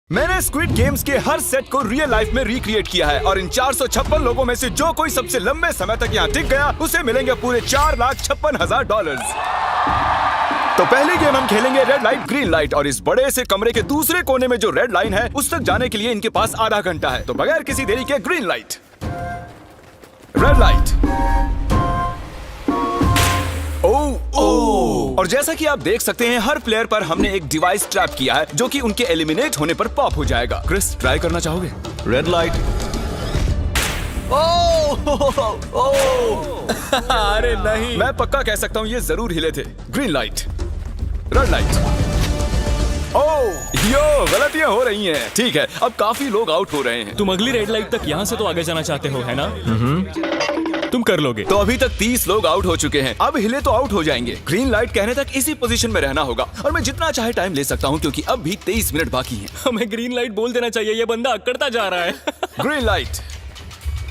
मैंने squid games के हर set को रियल लाइफ में रिक्रिएट किया है और इन 456 लोगों में से जो कोई सबसे लंबे समय तक यहाँ टिक गया उसे मिलेंगे पूरे $4,56,000। तो पहली गेम हम खेलेंगे रेड लाइट ग्रीन लाइट और इस बड़े से कमरे के दूसरे कोने में जो रेड लाइन है उस तक जाने के लिए इनके पास आधा घंटा है। तो बगैर किसी देरी के ग्रीन लाइट, रेड लाइट। और जैसा कि आप देख सकते हैं हर प्लेयर पर हमने एक डिवाइस ट्रैप किया है जो कि उनके एलिमिनेट होने पर पॉप हो जाएगा। क्रिस, ट्राई करना चाहोगे? Red light. अरे नहीं, मैं पक्का कह सकता हूँ ये जरूर हिले थे। Green light, red light. Yo, गलतियां हो रही हैं। ठीक है, अब काफी लोग आउट हो रहे हैं। तुम अगली रेड लाइट तक यहाँ से तो आगे जाना चाहते हो, है ना? तुम कर लोगे। तो अभी तक 30 लोग आउट हो चुके हैं। अब हिले तो आउट हो जाएंगे। ग्रीन लाइट कहने तक इसी पोजीशन में रहना होगा और मैं जितना चाहे टाइम ले सकता हूँ क्योंकि अब भी 23 मिनट बाकी हैं। हमें ग्रीन लाइट बोल देना चाहिए, ये बंदा अकड़ता जा रहा है। Green light,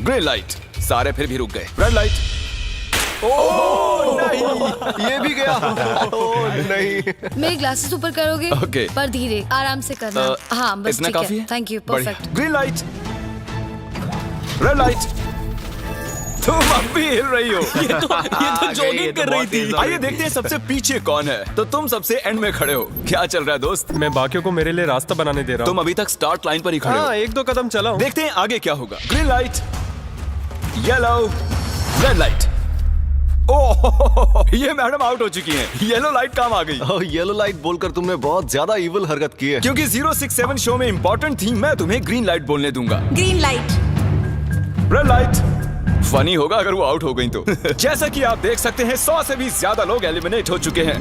green light. सारे फिर भी रुक गए। Red light. नहीं, ये भी गया। नहीं, मेरे ग्लासेस ऊपर करोगे? ओके। पर धीरे, आराम से करना। हाँ, बस इतना ठीक है। काफी है? थैंक यू, बढ़िया। Perfect. Green light, red light. तुम अब भी हिल रही हो। ये तो जॉगिंग कर रही थी। आइए देखते हैं सबसे पीछे कौन है। तो तुम सबसे एंड में खड़े हो। क्या चल रहा है दोस्त? मैं बाकियों को मेरे लिए रास्ता बनाने दे रहा हूँ। तुम अभी तक स्टार्ट लाइन पर ही खड़े हो। हाँ, एक दो कदम चला हूँ। देखते हैं आगे क्या होगा। Green light, yellow, red light. Oh, ये मैडम आउट हो चुकी हैं। येलो लाइट काम आ गई। येलो लाइट बोलकर तुमने बहुत ज्यादा इविल हरकत की है। क्योंकि 067 शो में इंपॉर्टेंट थी, मैं तुम्हें ग्रीन लाइट बोलने दूंगा। Green light. Red light. Funny होगा अगर वो आउट हो गई तो। जैसा कि आप देख सकते हैं 100 से भी ज्यादा लोग एलिमिनेट हो चुके हैं।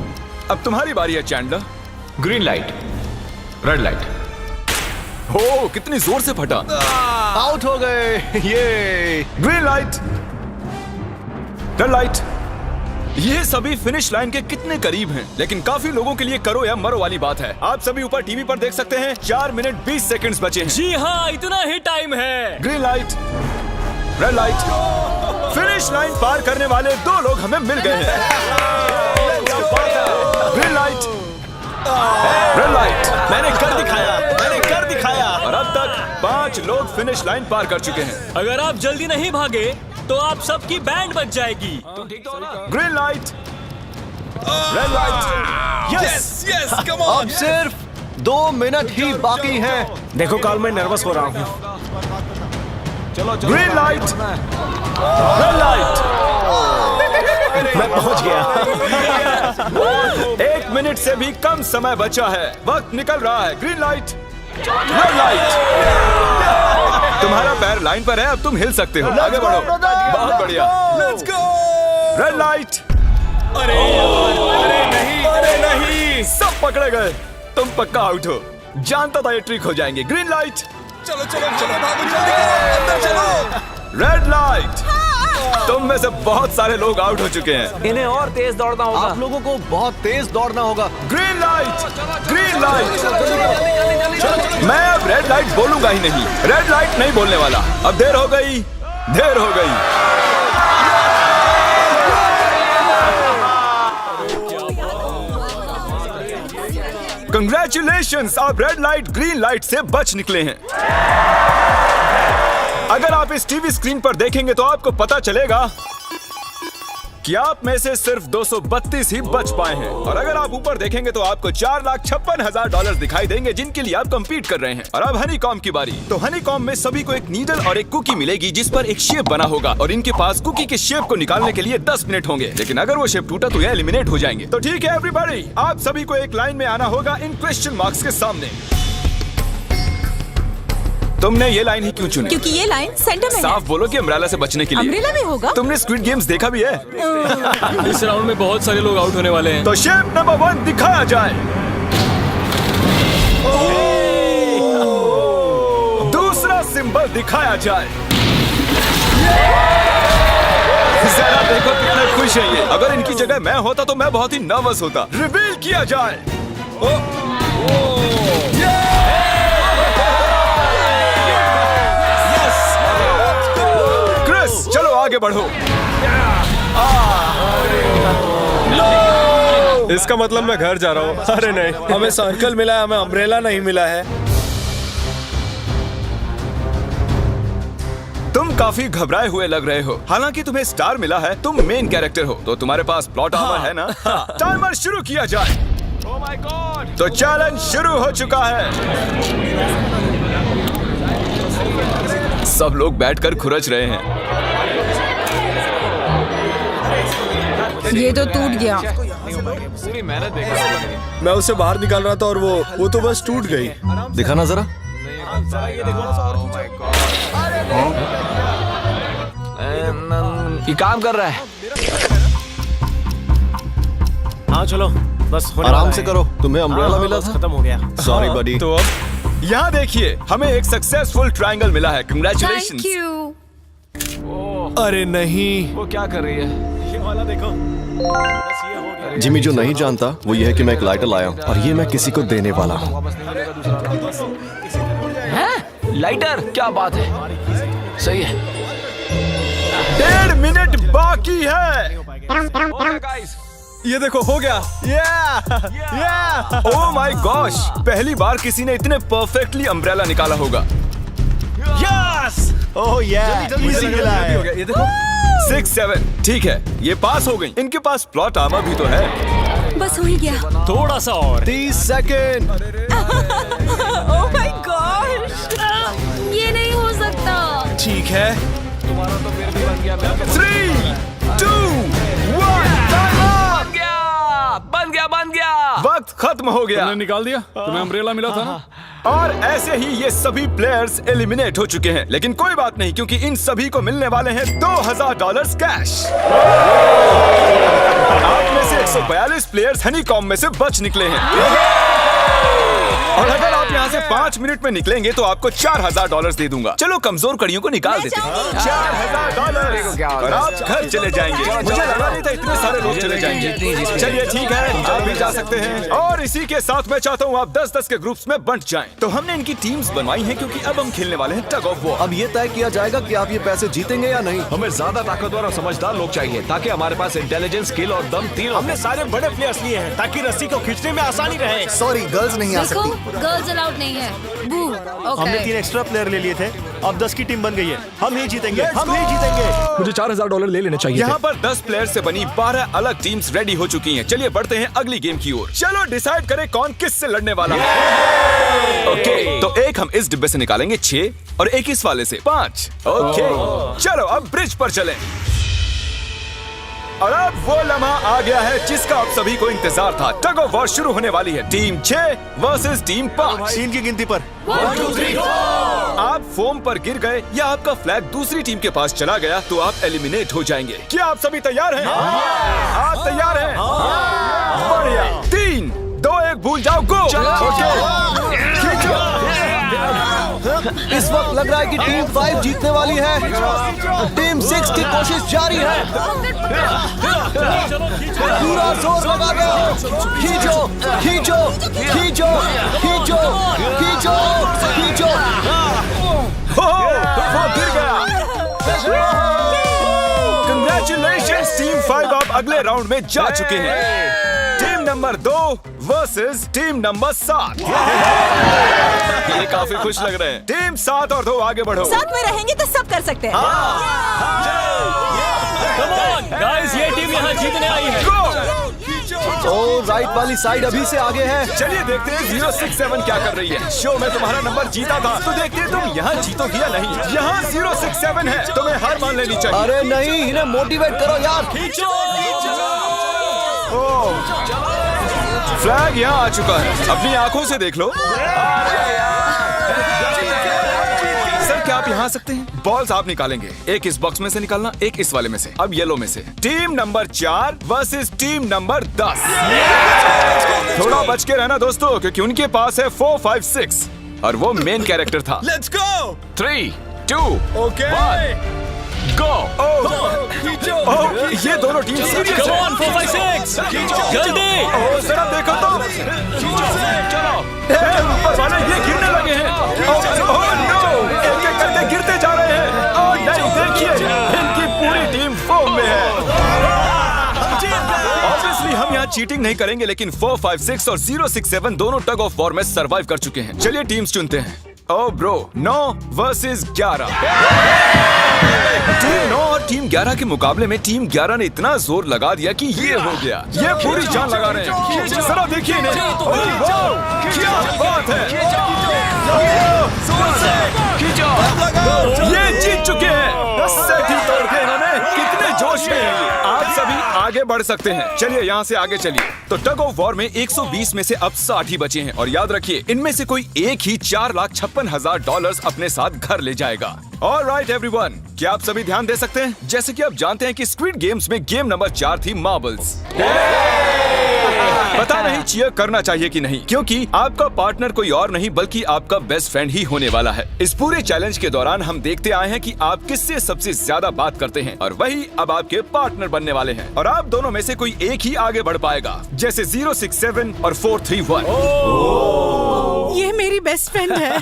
अब तुम्हारी बारी है Chandler. Green light, red light. हो, कितनी जोर से फटा। आउट हो गए। ये ग्रीन लाइट, रेड लाइट। ये सभी फिनिश लाइन के कितने करीब हैं, लेकिन काफी लोगों के लिए करो या मरो वाली बात है। आप सभी ऊपर टीवी पर देख सकते हैं 4 मिनट 20 सेकंड्स बचे हैं। जी हाँ, इतना ही टाइम है। Green light, red light. Finish line पार करने वाले 2 लोग हमें मिल गए हैं। Green light, red light. मैंने कर दिखाया, मैंने कर दिखाया। और अब तक 5 लोग फिनिश लाइन पार कर चुके हैं। अगर आप जल्दी नहीं भागे तो आप सबकी बैंड बच जाएगी। Green light, red light. Yes, yes, come on. अब सिर्फ 2 मिनट ही बाकी हैं। देखो काल, मैं नर्वस हो रहा हूँ। Green light, red light. मैं पहुंच गया। 1 मिनट से भी कम समय बचा है। वक्त निकल रहा है। Green light, red light. तुम्हारा पैर लाइन पर है, अब तुम हिल सकते हो। आगे बढ़ो। बहुत बढ़िया। Let's go. Red light. अरे नहीं, अरे नहीं। सब पकड़े गए। तुम पक्का आउट हो। जानता था ये ट्रिक हो जाएंगे। Green light. चलो चलो चलो, भागो जल्दी करो, अंदर चलो। Red light. तुम में से बहुत सारे लोग आउट हो चुके हैं। इन्हें और तेज दौड़ना होगा। आप लोगों को बहुत तेज दौड़ना होगा। Green light, green light. मैं अब रेड लाइट बोलूंगा ही नहीं। रेड लाइट नहीं बोलने वाला। अब देर हो गई, देर हो गई। कंग्रेचुलेशंस, आप रेड लाइट ग्रीन लाइट से बच निकले हैं। अगर आप इस टीवी स्क्रीन पर देखेंगे तो आपको पता चलेगा कि आप में से सिर्फ 232 ही बच पाए हैं। और अगर आप ऊपर देखेंगे तो आपको $4,56,000 दिखाई देंगे जिनके लिए आप कंपीट कर रहे हैं। और अब हनी कॉम की बारी। तो हनी कॉम में सभी को एक नीडल और एक कुकी मिलेगी जिस पर एक शेप बना होगा और इनके पास कुकी के शेप को निकालने के लिए 10 मिनट होंगे। लेकिन अगर वो शेप टूटा तो ये एलिमिनेट हो जाएंगे। तो ठीक है एवरीबॉडी, आप सभी को एक लाइन में आना होगा इन क्वेश्चन मार्क्स के सामने। तुमने ये लाइन ही क्यों चुनी? क्योंकि ये लाइन सेंटर में साफ बोलो कि अम्ब्रेला से बचने के लिए। अम्ब्रेला में होगा। तुमने स्क्विड गेम्स देखा भी है? इस राउंड में बहुत सारे लोग आउट होने वाले हैं। तो शेप नंबर 1 दिखाया जाए। दूसरा सिंबल दिखाया जाए। जरा देखो कितने खुश है ये। अगर इनकी जगह मैं होता तो मैं बहुत ही नर्वस होता। रिवील किया जाए। क्रिस, चलो आगे बढ़ो। इसका मतलब मैं घर जा रहा हूँ। अरे नहीं, हमें सर्कल मिला है, हमें अम्ब्रेला नहीं मिला है। तुम काफी घबराए हुए लग रहे हो। हालांकि तुम्हें स्टार मिला है, तुम मेन कैरेक्टर हो, तो तुम्हारे पास प्लॉट आर्मर है ना? टाइमर शुरू किया जाए। Oh my God! तो चैलेंज शुरू हो चुका है। सब लोग बैठकर खुरच रहे हैं। ये तो टूट गया। पूरी मेहनत देखो। मैं उसे बाहर निकाल रहा था और वो तो बस टूट गई। दिखाना जरा। ये काम कर रहा है। हाँ चलो, बस होने आराम वाला से है। करो। तुम्हें अम्ब्रेला हाँ, मिला बस था? खत्म हो गया। सॉरी बडी। तो अब यहाँ देखिए, हमें एक सक्सेसफुल ट्रायंगल मिला है। Thank congratulations. यू। अरे नहीं। वो क्या कर रही है? ये वाला देखो, बस ये हो गया। जिमी जो नहीं जानता वो ये है कि मैं एक लाइटर लाया हूँ और ये मैं किसी को देने वाला हूँ। लाइटर? क्या बात है, सही है। 1.5 मिनट बाकी है। Guys, ये देखो हो गया। ओह माय गॉश, पहली बार किसी ने इतने परफेक्टली अम्ब्रेला निकाला होगा। यस! ओह इजी मिला है। ये देखो। 6, 7, ठीक है, ये पास हो गई। इनके पास प्लॉट आर्मर भी तो है। बस हो ही गया। थोड़ा सा और। 30 सेकेंड। Oh my God. ये नहीं हो सकता। ठीक है। तुम्हारा तो फिर भी बन गया। 3, 2, 1, बन गया। वक्त खत्म हो गया। निकाल दिया? तुम्हें अम्ब्रेला मिला था ना? और ऐसे ही ये सभी प्लेयर्स एलिमिनेट हो चुके हैं। लेकिन कोई बात नहीं, क्योंकि इन सभी को मिलने वाले हैं $2000 कैश। आप में से 142 प्लेयर्स हनीकॉम में से बच निकले हैं। और अगर आप यहाँ से 5 मिनट में निकलेंगे तो आपको $4000 दे दूंगा। चलो कमजोर कड़ियों को निकाल देते हैं। $4000 और आप घर चले जाएंगे। मुझे लगा नहीं था इतने सारे लोग चले जाएंगे। चलिए ठीक है, आप भी जा सकते हैं। और इसी के साथ मैं चाहता हूँ आप 10-10 के ग्रुप्स में बंट जाएं। तो हमने इनकी टीम्स बनवाई हैं क्योंकि अब हम खेलने वाले हैं टग ऑफ वॉर। अब ये तय किया जाएगा कि आप ये पैसे जीतेंगे या नहीं। हमें ज्यादा ताकतवर और समझदार लोग चाहिए ताकि हमारे पास इंटेलिजेंस, स्किल और दम तीनों। हमने सारे बड़े प्लेयर्स लिए हैं ताकि रस्सी को खींचने में आसानी रहे। सॉरी गर्ल्स नहीं आ देखो, सकती। गर्ल्स अलाउड नहीं है। बू। हमने 3 एक्स्ट्रा प्लेयर ले लिए थे, अब 10 की टीम बन गई है। हम ही जीतेंगे, हम ही जीतेंगे। मुझे $4000 ले लेने चाहिए। यहाँ पर 10 प्लेयर से बनी 12 अलग टीम्स रेडी हो चुकी हैं। चलिए बढ़ते हैं अगली गेम की ओर। चलो डिसाइड करें कौन किस से लड़ने वाला है। ओके, तो एक हम इस डिब्बे से निकालेंगे 6 और एक इस वाले से 5। ओके, चलो अब ब्रिज पर चलें। और अब वो लम्हा आ गया है जिसका आप सभी को इंतजार था। टग ऑफ वॉर शुरू होने वाली है। Team 6 versus team 5। 3 की गिनती पर 1, 2, 3, 4। आप फोम पर गिर गए या आपका फ्लैग दूसरी टीम के पास चला गया तो आप एलिमिनेट हो जाएंगे। क्या आप सभी तैयार हैं? आप तैयार हैं? बढ़िया। 3, 2, 1 भूल जाओ, गो। इस वक्त लग रहा है कि टीम 5 जीतने वाली है। टीम 6 की कोशिश जारी है। पूरा जोर लगा दो। खींचो, खींचो, खींचो, खींचो, खींचो, खींचो। वो गिर गया। Congratulations, टीम 5 आप अगले राउंड में जा चुके हैं। Team number 2 versus team number 7। ये काफी खुश लग रहे हैं। टीम 7 और 2 आगे बढ़ो। साथ में रहेंगे तो सब कर सकते हैं। Come on, guys, ये टीम यहाँ जीतने आई है। ओ राइट वाली साइड अभी से आगे है। चलिए देखते हैं 067 क्या कर रही है। शो में तुम्हारा नंबर जीता था तो देखते हैं तुम यहाँ जीतोगी या नहीं। यहाँ 067 है, तुम्हें हार मान लेनी चाहिए। अरे नहीं, इन्हें मोटिवेट करो यार। फ्लैग यहाँ आ चुका है, अपनी आंखों से देख लो। सर क्या आप यहाँ आ सकते हैं? बॉल्स आप निकालेंगे, एक इस बॉक्स में से निकालना, एक इस वाले में से। अब येलो में से। Team number 4 versus team number 10। थोड़ा बच के रहना दोस्तों, क्योंकि उनके पास है 4, 5, 6 और वो मेन कैरेक्टर था। Let's go. 3, 2, ओके, 1 गो। ये दोनों टीम सीरियस Come है। on, 4, 5, 6, जल्दी। जरा देखो तो। चलो ऊपर वाले ये गिरने लगे हैं। ओह नो, एक-एक करके गिरते जा रहे हैं। ओह नहीं, देखिए इनकी पूरी टीम फोम में है। ऑब्वियसली हम यहाँ चीटिंग नहीं करेंगे, लेकिन 4, 5, 6 और 067 दोनों टग ऑफ वॉर में सरवाइव कर चुके हैं। चलिए टीम्स चुनते हैं। ओ ब्रो, 9 वर्सेस 11। टीम 9 और टीम 11 के मुकाबले में टीम 11 ने इतना जोर लगा दिया कि ये हो गया। ये पूरी जान लगा रहे हैं। जरा देखिए इन्हें। ओह, वाह, क्या बात है। ये जीत चुके हैं। सेट ही तोड़ के इन्होंने। कितने जोश में हैं ये। आप सभी आगे बढ़ सकते हैं। चलिए यहाँ से आगे चलिए। तो टग ऑफ वॉर में 120 में से अब 60 ही बचे हैं और याद रखिए इनमें से कोई एक ही $4,56,000 अपने साथ घर ले जाएगा। ऑलराइट एवरीवन, क्या आप सभी ध्यान दे सकते हैं? जैसे कि आप जानते हैं कि स्क्विड गेम्स में गेम नंबर 4 थी मार्बल्स। पता नहीं चीयर करना चाहिए कि नहीं, क्योंकि आपका पार्टनर कोई और नहीं बल्कि आपका बेस्ट फ्रेंड ही होने वाला है। इस पूरे चैलेंज के दौरान हम देखते आए हैं कि आप किससे सबसे ज्यादा बात करते हैं और वही अब आपके पार्टनर बनने वाले हैं और आप दोनों में से कोई एक ही आगे बढ़ पाएगा, जैसे 067 और 431। ये मेरी बेस्ट फ्रेंड है।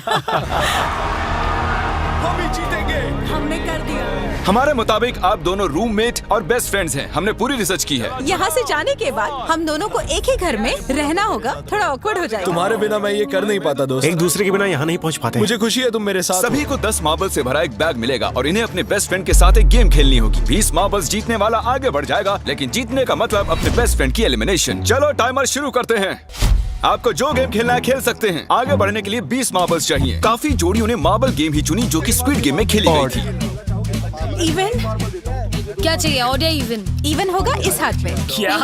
हम ही जीतेंगे। हमने कर दिया। हमारे मुताबिक आप दोनों रूममेट और बेस्ट फ्रेंड्स हैं। हमने पूरी रिसर्च की है। यहाँ से जाने के बाद हम दोनों को एक ही घर में रहना होगा। थोड़ा ऑकवर्ड हो जाएगा। तुम्हारे बिना मैं ये कर नहीं पाता दोस्त। एक दूसरे के बिना यहाँ नहीं पहुँच पाते। मुझे खुशी है तुम मेरे साथ। सभी को 10 मार्बल से भरा एक बैग मिलेगा और इन्हें अपने बेस्ट फ्रेंड के साथ एक गेम खेलनी होगी। 20 मार्बल्स जीतने वाला आगे बढ़ जाएगा, लेकिन जीतने का मतलब अपने बेस्ट फ्रेंड की एलिमिनेशन। चलो टाइमर शुरू करते हैं। आपको जो गेम खेलना है खेल सकते हैं। आगे बढ़ने के लिए 20 मार्बल्स चाहिए। काफी जोड़ियों ने मार्बल गेम ही चुनी जो कि स्क्विड गेम में खेली गई थी। इवन क्या चाहिए? ऑड या इवन? इवन होगा इस हाथ में। क्या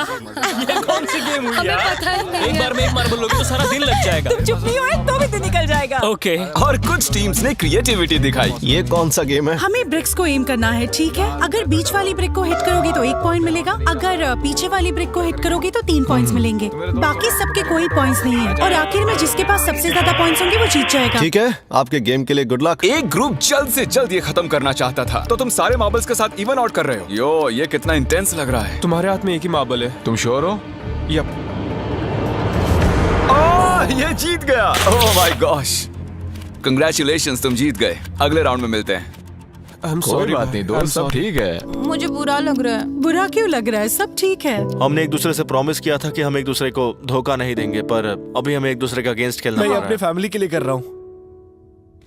ये कौन सी गेम हुई हमें यार? पता ही नहीं एक है। बार में एक मार्बल लोगे तो सारा दिन लग जाएगा। तुम चुप नहीं हुए तो भी दिन निकल जाएगा। ओके और कुछ टीम्स ने क्रिएटिविटी दिखाई। ये कौन सा गेम है? हमें ब्रिक्स को एम करना है, ठीक है? अगर बीच वाली ब्रिक को हिट करोगे तो 1 पॉइंट मिलेगा। अगर पीछे वाली ब्रिक को हिट करोगे तो 3 पॉइंट्स मिलेंगे। बाकी सबके कोई पॉइंट्स नहीं है और आखिर में जिसके पास सबसे ज्यादा पॉइंट्स होंगे वो जीत जाएगा। ठीक है, आपके गेम के लिए गुड लक। एक ग्रुप जल्द से जल्द ये खत्म करना चाहता था, तो तुम सारे मार्बल्स के साथ इवन आउट कर रहे हो। यो, ये कितना इंटेंस लग रहा है। तुम्हारे हाथ में एक ही मार्बल है। तुम श्योर हो? यप। ये जीत गया। ओह माय गॉश, कांग्रेचुलेशंस, तुम जीत गए। अगले राउंड में मिलते हैं। कोई बात नहीं दोस्त, सब ठीक है। मुझे बुरा लग रहा है। बुरा क्यों लग रहा है? सब ठीक है। हमने एक दूसरे से प्रॉमिस किया था कि हम एक दूसरे को धोखा नहीं देंगे, पर अभी हमें एक दूसरे का अगेंस्ट खेलना मैं पड़ ये रहा अपनी है। फैमिली के लिए कर रहा हूँ,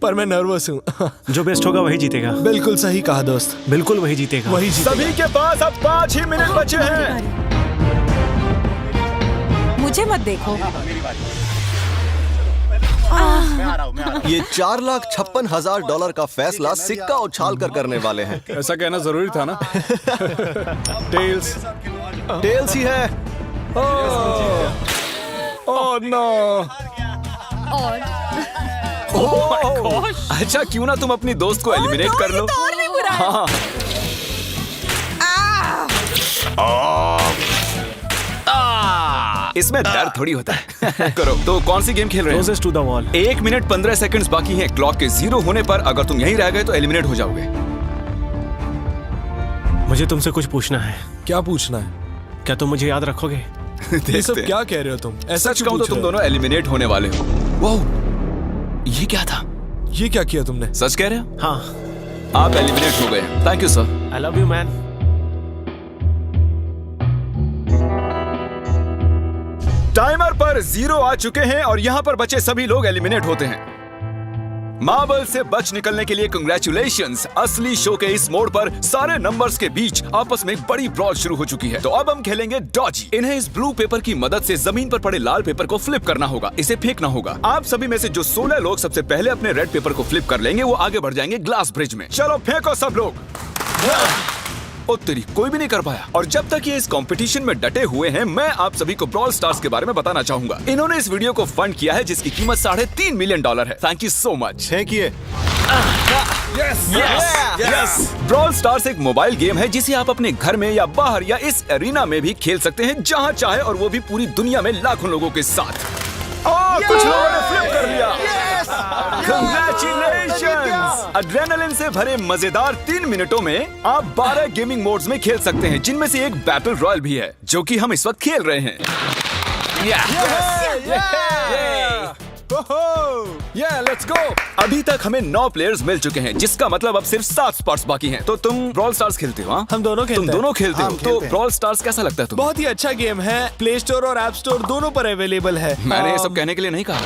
पर मैं नर्वस हूँ। जो बेस्ट होगा वही जीतेगा। बिल्कुल सही कहा दोस्त, बिल्कुल वही जीतेगा। वही जीतेगा। सभी के पास अब 5 ही मिनट बचे हैं। मुझे मत देखो। ये $4,56,000 का फैसला सिक्का उछाल कर करने वाले हैं। ऐसा कहना जरूरी था ना। टेल्स ही है। Oh no. अच्छा, क्यों ना तुम अपनी दोस्त को एलिमिनेट कर लो। तो और भी बुरा है। हाँ। इसमें दर्द थोड़ी होता है। करो। तो कौन सी गेम खेल रहे Closest to the wall. 1 minute 15 seconds बाकी हैं। क्लॉक के 0 होने पर अगर तुम यहीं रह गए तो एलिमिनेट हो जाओगे। मुझे तुमसे कुछ पूछना है। क्या पूछना है? क्या तुम मुझे याद रखोगे? ये सब क्या कह रहे हो तुम? ऐसा सच कहूं तो तुम दोनों एलिमिनेट होने वाले हो। वाह, ये क्या था? ये क्या किया तुमने? सच कह रहे हो? हाँ। आप एलिमिनेट हो गए। Thank you sir. I love you man. Timer पर 0 आ चुके हैं और यहाँ पर बचे सभी लोग एलिमिनेट होते हैं। मार्बल से बच निकलने के लिए कांग्रेचुलेशंस। असली शो के इस मोड़ पर सारे नंबर्स के बीच आपस में एक बड़ी ब्रॉल शुरू हो चुकी है। तो अब हम खेलेंगे डॉजी। इन्हें इस ब्लू पेपर की मदद से जमीन पर पड़े लाल पेपर को फ्लिप करना होगा। इसे फेंकना होगा। आप सभी में से जो 16 लोग सबसे पहले अपने रेड पेपर को फ्लिप कर लेंगे वो आगे बढ़ जाएंगे ग्लास ब्रिज में। चलो फेंको सब लोग। ओ तेरी, कोई भी नहीं कर पाया। और जब तक ये इस कंपटीशन में डटे हुए हैं, मैं आप सभी को ब्रॉल स्टार्स के बारे में बताना चाहूंगा। इन्होंने इस वीडियो को फंड किया है जिसकी कीमत $3.5 मिलियन है। Thank you so much. फेंकिए। ब्रॉल स्टार्स एक मोबाइल गेम है जिसे आप अपने घर में या बाहर या इस एरिना में भी खेल सकते हैं, जहां चाहे, और वो भी पूरी दुनिया में लाखों लोगों के साथ। कुछ लोगों ने फ्लिप कर लिया। Congratulations! एड्रेनलिन से भरे मजेदार 3 मिनटों में आप 12 गेमिंग मोड्स में खेल सकते हैं, जिनमें से एक बैटल रॉयल भी है, जो कि हम इस वक्त खेल रहे हैं। Let's go. अभी तक हमें 9 प्लेयर्स मिल चुके हैं, जिसका मतलब अब सिर्फ 7 स्पॉट्स बाकी हैं। तो तुम ब्रॉल स्टार्स खेलते हो? हाँ? हम दोनों खेलते तुम हैं। दोनों खेलते हो? हम तो खेलते हैं। ब्रॉल स्टार्स कैसा लगता है तुम्हें? बहुत ही अच्छा गेम है। प्ले स्टोर और ऐप स्टोर दोनों पर अवेलेबल है। मैंने ये सब कहने के लिए नहीं कहा।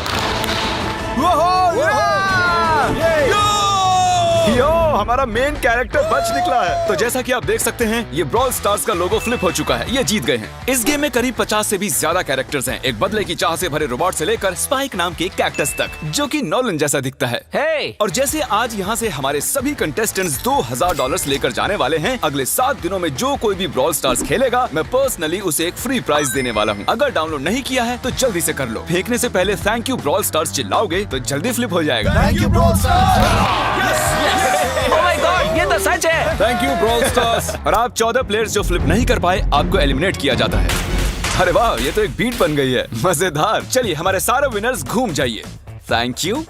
यो, हमारा मेन कैरेक्टर बच निकला है। तो जैसा कि आप देख सकते हैं, ये ब्रॉल स्टार्स का लोगो फ्लिप हो चुका है। ये जीत गए हैं। इस गेम में करीब 50 से भी ज्यादा कैरेक्टर्स हैं। एक बदले की चाह से भरे रोबोट से लेकर स्पाइक नाम के कैक्टस तक, जो कि नॉलन जैसा दिखता है। हे और जैसे आज यहाँ से हमारे सभी कंटेस्टेंट्स $2000 लेकर जाने वाले हैं, अगले 7 दिनों में जो कोई भी ब्रॉल स्टार्स खेलेगा, मैं पर्सनली उसे एक फ्री प्राइज देने वाला हूँ। अगर डाउनलोड नहीं किया है तो जल्दी से कर लो। फेंकने से पहले थैंक यू ब्रॉल स्टार्स चिल्लाओगे तो जल्दी फ्लिप हो जाएगा। Thank you brawl oh my God, ये तो सच है। Thank you brawl stars. और आप 14 प्लेयर्स जो फ्लिप नहीं कर पाए, आपको एलिमिनेट किया जाता है। अरे वाह, ये तो एक बीट बन गई है, मजेदार। चलिए हमारे सारे विनर्स घूम जाइए। Thank you.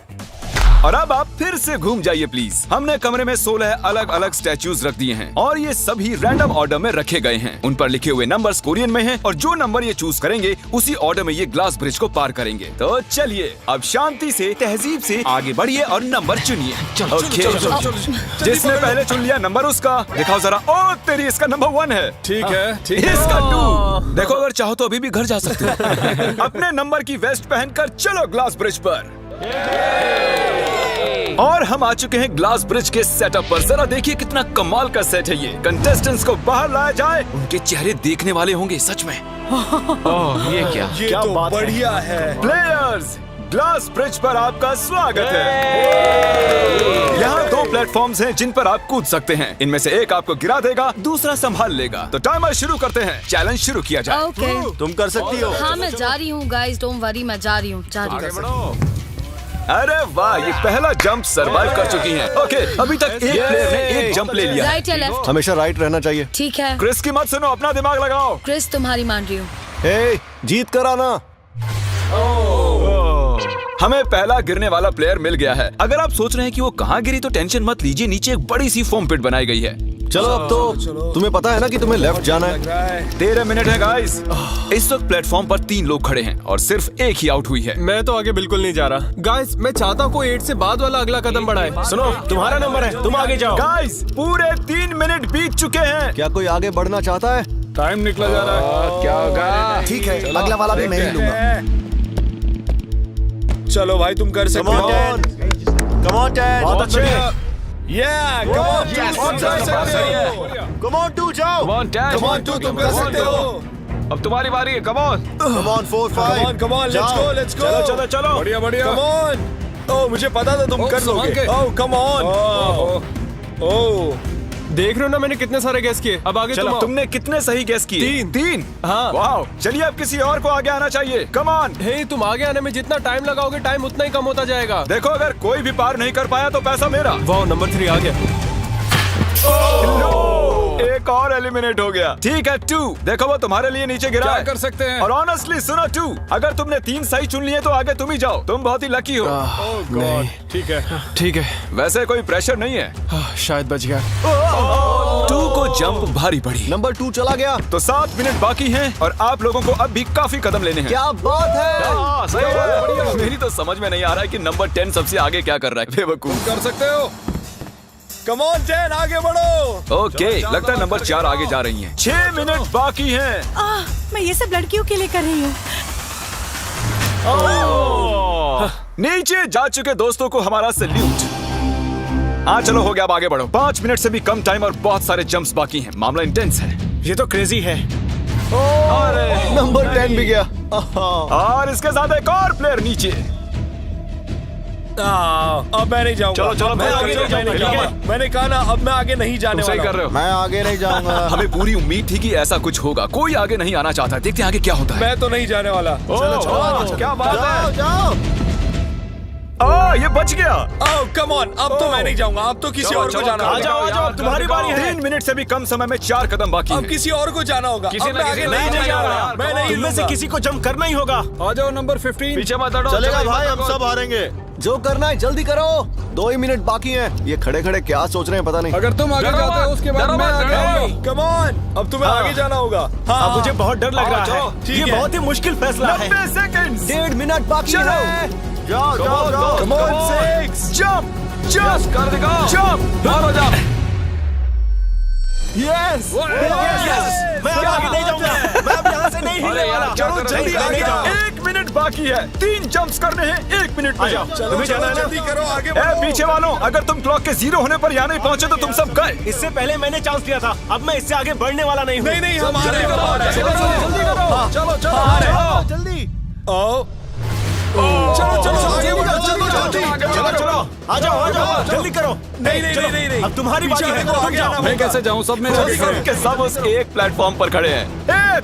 और अब आप फिर से घूम जाइए प्लीज। हमने कमरे में 16 अलग अलग स्टैचूज रख दिए हैं और ये सभी रैंडम ऑर्डर में रखे गए हैं। उन पर लिखे हुए नंबर्स कोरियन में हैं और जो नंबर ये चूज करेंगे उसी ऑर्डर में ये ग्लास ब्रिज को पार करेंगे। तो चलिए अब शांति से, तहजीब से आगे बढ़िए और नंबर चुनिए। ओके, जिसने पहले चुन लिया नंबर उसका। दिखाओ जरा। ओ तेरी, इसका नंबर 1 है। ठीक है, ठीक है। इसका 2। देखो, अगर चाहो तो अभी भी घर जा सकते हो। अपने नंबर की वेस्ट पहनकर चलो ग्लास ब्रिज पर। और हम आ चुके हैं ग्लास ब्रिज के सेटअप पर। जरा देखिए कितना कमाल का सेट है ये। कंटेस्टेंट्स को बाहर लाया जाए, उनके चेहरे देखने वाले होंगे सच में। ये क्या तो बढ़िया है। प्लेयर्स, ग्लास ब्रिज पर आपका स्वागत है। यहाँ 2 प्लेटफॉर्म्स हैं जिन पर आप कूद सकते हैं। इनमें से एक आपको गिरा देगा, दूसरा संभाल लेगा। तो टाइमर शुरू करते हैं। चैलेंज शुरू किया जाए। ओके, तुम कर सकती हो। हाँ मैं जा रही हूँ गाइस, डोंट वरी, मैं जा रही हूँ। अरे वाह, ये पहला जंप सरवाइव कर चुकी हैं। ओके, अभी तक एक प्लेयर ने एक जंप ले लिया है। राइट या लेफ्ट? हमेशा राइट रहना चाहिए। ठीक है क्रिस की मत सुनो, अपना दिमाग लगाओ। क्रिस, तुम्हारी मान रही हूँ। ए, जीत कर आना। हमें पहला गिरने वाला प्लेयर मिल गया है। अगर आप सोच रहे हैं कि वो कहाँ गिरी तो टेंशन मत लीजिए, नीचे एक बड़ी सी फोम पिट बनाई गई है। चलो अब तो तुम्हें पता है ना कि तुम्हें लेफ्ट जाना है। 13 मिनट है गाइस। इस वक्त प्लेटफॉर्म पर 3 लोग खड़े हैं और सिर्फ एक ही आउट हुई है। मैं तो आगे बिल्कुल नहीं जा रहा। गाइस, मैं चाहता हूँ कोई 8 से बाद वाला अगला कदम बढ़ाए। सुनो, तुम्हारा नंबर है, तुम आगे जाओ। गाइस, पूरे 3 मिनट बीत चुके हैं। क्या कोई आगे बढ़ना चाहता है? टाइम निकला जा रहा है। क्या होगा? ठीक है, अगला वाला भी मैं ही लूंगा। चलो भाई, तुम कर सकते हो। Come on ten. बहुत अच्छे। Yeah, come on, Yes, तुम कर सकते हो। Come on, 2 जाओ। Come on, Dad. Come on, 2 तुम कर सकते हो। अब तुम्हारी बारी है। Come on. Come on, 4, 5. Come on, let's go, let's go. चलो चलो चलो। बढ़िया बढ़िया। Come on. Oh, मुझे पता था तुम कर संभाल लोगे। के। Oh, come on. Oh. देख रहे हो ना, मैंने कितने सारे गैस किए। अब आगे तुम आओ। तुमने कितने सही गेस किए? 3। हाँ। वाह, चलिए अब किसी और को आगे आना चाहिए। Come on. हे, तुम आगे आने में जितना टाइम लगाओगे, टाइम उतना ही कम होता जाएगा। देखो, अगर कोई भी पार नहीं कर पाया तो पैसा मेरा। वाह, नंबर 3 आ गया। एक और एलिमिनेट हो गया। ठीक है 2, देखो वो तुम्हारे लिए नीचे गिरा क्या है। कर सकते हैं? और ऑनेस्टली सुनो 2, अगर तुमने 3 सही चुन लिए तो आगे तुम ही जाओ। तुम बहुत ही लकी हो। नहीं, ठीक है, ठीक है। वैसे कोई प्रेशर नहीं है। शायद बच गया। 2 को जंप भारी पड़ी। नंबर 2 चला गया। तो 7 मिनट बाकी हैं और आप लोगों को अब भी काफी कदम लेने हैं। क्या बात है। हाँ, सही बात है। मेरी तो समझ में नहीं आ रहा है कि नंबर 10 सबसे आगे क्या कर रहा है। बेवकूफ। कर सकते हो। Come on, 10, आगे बढ़ो। ओके, लगता है नंबर 4 आगे जा रही हैं। 6 मिनट बाकी हैं। मैं ये सब लड़कियों के लिए कर रही हूँ। नीचे जा चुके दोस्तों को हमारा सैल्यूट। हाँ चलो, हो गया, अब आगे बढ़ो। 5 मिनट से भी कम टाइम और बहुत सारे जंप्स बाकी हैं। मामला इंटेंस है। ये तो क्रेजी है। नंबर 10 भी गया। और इसके साथ एक और प्लेयर नीचे। अब मैं नहीं जाऊंगा। चलो, चलो, मैं मैं आगे आगे नहीं जाऊंगा। जाऊंगा। ठीक है? मैंने कहा ना, अब मैं आगे नहीं जाने सही वाला कर रहे हो। मैं आगे नहीं जाऊंगा। हमें पूरी उम्मीद थी कि ऐसा कुछ होगा। कोई आगे नहीं आना चाहता। देखते हैं आगे क्या होता है। मैं तो नहीं जाने वाला। चलो, क्या बात है। जाओ। ये बच गया। Oh, come on, अब तो मैं नहीं जाऊंगा। अब तो किसी चलो, और को चलो, जाना आ होगा। जाओ, आ जाओ, तुम्हारी बारी है। 3 मिनट से भी कम समय में 4 कदम बाकी अब हैं। किसी और को जाना होगा। किसी अब ना मैं किसी आगे नहीं नहीं जा रहा। मैं नहीं तुम में से किसी को जंप करना ही होगा। आ जाओ नंबर 15। पीछे मत हटो। चलेगा चलो, भाई, मत हम हटो। सब हारेंगे। जो करना है जल्दी करो। 2 ही मिनट बाकी हैं। ये खड़े खड़े क्या सोच रहे हैं पता नहीं। अगर तुम आगे जाते हो उसके बाद मैं आगे आऊंगा। कम ऑन, अब तुम्हें आगे जाना होगा। हाँ, मुझे बहुत डर लग रहा है। ठीक है। बहुत ही मुश्किल फैसला है। 90 सेकंड्स। 1.5 मिनट बाकी है। जाओ जाओ जाओ। Come on, 6 जंप जंप कर दिखाओ। जंप। मारो जंप। यस, मैं अब आगे नहीं जाऊंगा। मैं अब यहाँ से नहीं हिलने वाला। चलो, जल्दी आगे जाओ। 1 मिनट मिनट बाकी है। 3 जंप्स करने हैं 1 मिनट में। तुम्हें जाना है ना? जल्दी करो, आगे बढ़ो। पीछे वालों, अगर तुम क्लॉक के 0 होने पर यहाँ नहीं पहुँचे तो तुम सब गए। इससे पहले मैंने चांस लिया था, अब मैं इससे आगे बढ़ने वाला नहीं हूँ। नहीं, हम आ रहे हैं। चलो जल्दी आओ। चलो आगे बढ़ो, चलो आ जाओ जल्दी करो। नहीं, अब तुम्हारी बारी है, तुम जाओ। मैं कैसे जाऊं? सब में सब के सब उस एक प्लेटफॉर्म पर खड़े हैं।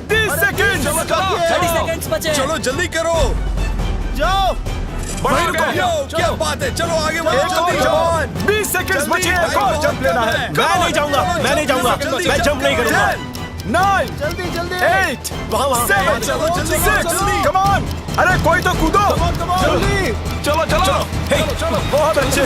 30 सेकंड। 30 सेकंड्स बचे। चलो जल्दी करो, जाओ। क्या बात है, चलो आगे बढ़ो। 20 सेकंड बचे, एक और जंप लेना है। मैं नहीं जाऊंगा, मैं जंप नहीं करूंगा। 9 जल्दी 8 वहाँ 7 चलो, 6 कम ऑन। अरे कोई तो कूदो। चलो बहुत अच्छे।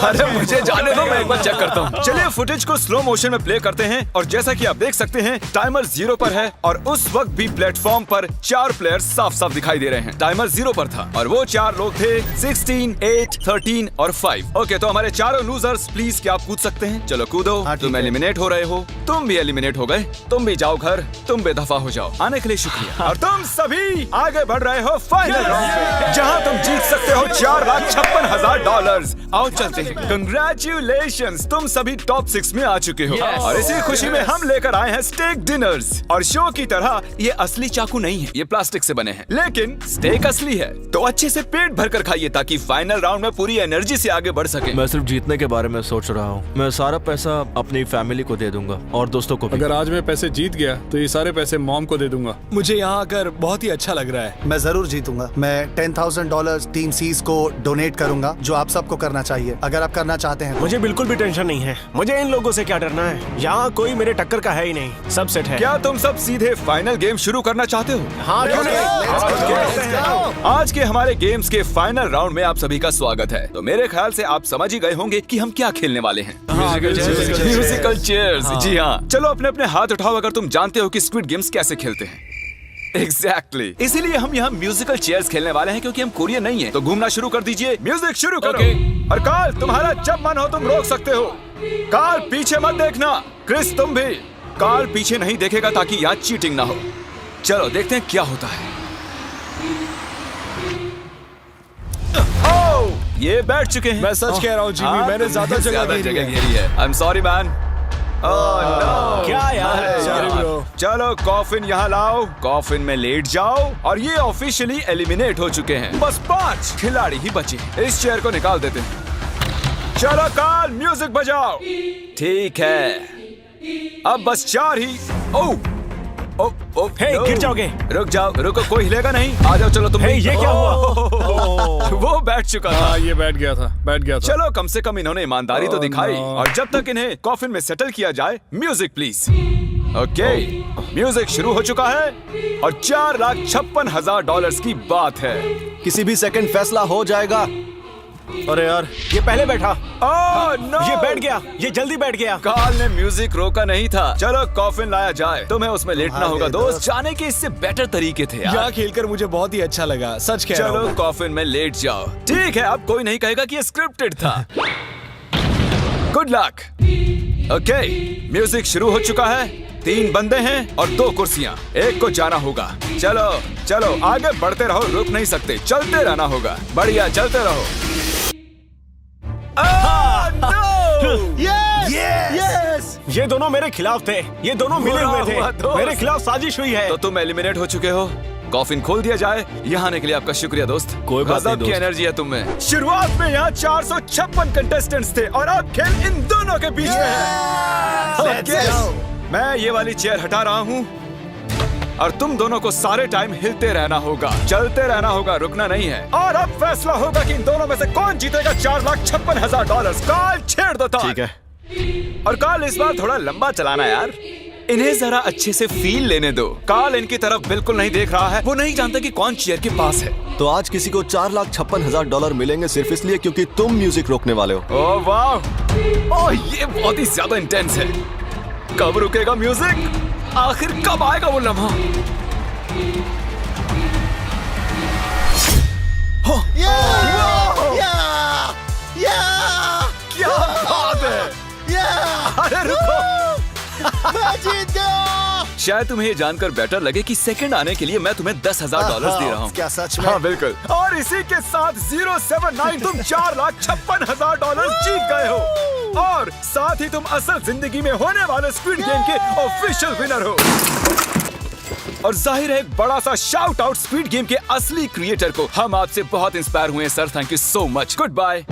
अरे मुझे जाने दो, मैं एक बार चेक करता हूँ। चलिए फुटेज को स्लो मोशन में प्ले करते हैं और जैसा कि आप देख सकते हैं टाइमर 0 पर है और उस वक्त भी प्लेटफॉर्म पर 4 प्लेयर्स साफ साफ दिखाई दे रहे हैं। टाइमर 0 पर था और वो 4 लोग थे 16, 8, 13 और 5। ओके, तो हमारे चारों लूजर्स प्लीज क्या आप कूद सकते हैं? चलो कूदो। तुम एलिमिनेट हो रहे हो, तुम भी एलिमिनेट हो गए। तुम भी जाओ घर, तुम बेदफा हो जाओ। आने के लिए शुक्रिया। और तुम सभी आगे बढ़ रहे हो फाइनल राउंड पे, जहां तुम जीत सकते हो $4,56,000। आओ चलते हैं। कंग्रेचुलेशंस, तुम सभी टॉप 6 में आ चुके हो। और इसी खुशी में हम लेकर आए हैं स्टेक डिनर्स। और शो की तरह ये असली चाकू नहीं है, ये प्लास्टिक से बने हैं, लेकिन स्टेक असली है। तो अच्छे से पेट भर कर खाइए ताकि फाइनल राउंड में पूरी एनर्जी से आगे बढ़ सके। मैं सिर्फ जीतने के बारे में सोच रहा हूँ। मैं सारा पैसा अपनी फैमिली को दे दूंगा और दोस्तों को भी। अगर आज मैं पैसे जीत गया तो ये सारे पैसे मॉम को दे दूंगा। मुझे यहाँ आकर बहुत ही अच्छा लग रहा है। मैं जरूर जीतूंगा। मैं $10,000 टीम सीज को डोनेट करूंगा, जो आप सबको करना चाहिए अगर आप करना चाहते हैं। मुझे बिल्कुल भी टेंशन नहीं है। मुझे इन लोगों से क्या डरना है, यहाँ कोई मेरे टक्कर का है ही नहीं, सब सेट है। क्या तुम सब सीधे फाइनल गेम शुरू करना चाहते हो? हाँ, क्यों नहीं? आज के हमारे गेम्स के फाइनल राउंड में आप सभी का स्वागत है। तो मेरे ख्याल से आप समझ ही गए होंगे कि हम क्या खेलने वाले हैं। Musical chairs. जी हाँ, चलो अपने अपने हाथ उठाओ अगर तुम जानते हो कि स्क्विड गेम्स कैसे खेलते हैं। Exactly. इसीलिए हम यहाँ म्यूजिकल चेयर्स खेलने वाले हैं क्योंकि हम कोरियन नहीं हैं। तो घूमना शुरू कर दीजिए, म्यूजिक शुरू करो। और कार्ल, तुम्हारा जब मन हो तुम रोक सकते हो। कार्ल पीछे मत देखना। क्रिस तुम भी। कार्ल पीछे नहीं देखेगा ताकि यहाँ चीटिंग ना हो। चलो देखते हैं क्या होता है। ओह, ये बैठ चुके हैं। मैं सच कह रहा हूँ जिमी, मैंने ज्यादा जगह घेरी है। I am sorry man. क्या यार? चलो कॉफिन यहाँ लाओ, कॉफिन में लेट जाओ और ये ऑफिशियली एलिमिनेट हो चुके हैं। बस 5 खिलाड़ी ही बचे। इस चेयर को निकाल देते हैं। चलो कार्ल, म्यूजिक बजाओ। ठीक है, अब बस 4 ही। गिर जाओगे। रुक जाओ, रुको, कोई हिलेगा नहीं। आ जाओ, चलो तुम। ये क्या हुआ? वो बैठ चुका था। ये बैठ गया था। चलो कम से कम इन्होंने ईमानदारी तो दिखाई। और जब तक इन्हें कॉफिन में सेटल किया जाए, म्यूजिक प्लीज। ओके, म्यूजिक शुरू हो चुका है और $4,56,000 की बात है। किसी भी सेकंड फैसला हो जाएगा। अरे यार, ये पहले बैठा। no! ये बैठ गया, ये जल्दी बैठ गया। कार्ल ने म्यूजिक रोका नहीं था। चलो कॉफिन लाया जाए, तुम्हें उसमें लेटना होगा दोस्त। जाने के इससे बेटर तरीके थे यार। यहाँ खेलकर मुझे बहुत ही अच्छा लगा, सच कह रहा हूँ। चलो कॉफिन में लेट जाओ। ठीक है, अब कोई नहीं कहेगा कि ये स्क्रिप्टेड था। Good luck. ओके, म्यूजिक शुरू हो चुका है। 3 बंदे हैं और 2 कुर्सियां। एक को जाना होगा। चलो चलो आगे बढ़ते रहो, रुक नहीं सकते, चलते रहना होगा। बढ़िया, चलते रहो। यस! ये दोनों मेरे खिलाफ थे, ये दोनों मिले हुए थे। मेरे खिलाफ साजिश हुई है। तो तुम एलिमिनेट हो चुके हो। कॉफिन खोल दिया जाए। यहाँ आने के लिए आपका शुक्रिया दोस्त। कोई बात नहीं की एनर्जी है तुम में। शुरुआत में यहाँ 456 कंटेस्टेंट्स थे और अब खेल इन दोनों के बीच में है। मैं ये वाली चेयर हटा रहा हूँ और तुम दोनों को सारे टाइम हिलते रहना होगा, चलते रहना होगा, रुकना नहीं है। और अब फैसला होगा कि इन दोनों में से कौन जीतेगा $4,56,000। कार्ल छेड़ दो। ठीक है। और कार्ल इस बार थोड़ा लंबा चलाना यार, इन्हें जरा अच्छे से फील लेने दो। कार्ल इनकी तरफ बिल्कुल नहीं देख रहा है, वो नहीं जानता कि कौन चेयर के पास है। तो आज किसी को $4,56,000 मिलेंगे सिर्फ इसलिए क्योंकि तुम म्यूजिक रोकने वाले हो। ओह वाह, ओह ये बहुत ही ज्यादा इंटेंस है। कब रुकेगा म्यूजिक? आखिर कब आएगा वो लम्हा? क्या बात है? अरे रुको, मैं जीत गया। शायद तुम्हें ये जानकर बेटर लगे कि सेकंड आने के लिए मैं तुम्हें $10,000 दे रहा हूँ। क्या सच में? हाँ बिल्कुल। और इसी के साथ 079 तुम $4,56,000 जीत गए हो और साथ ही तुम असल जिंदगी में होने वाले स्क्विड गेम के ऑफिशियल विनर हो। और जाहिर है एक बड़ा सा शाउट आउट स्क्विड गेम के असली क्रिएटर को। हम आपसे बहुत इंस्पायर हुए हैं sir, thank you so much. Good bye.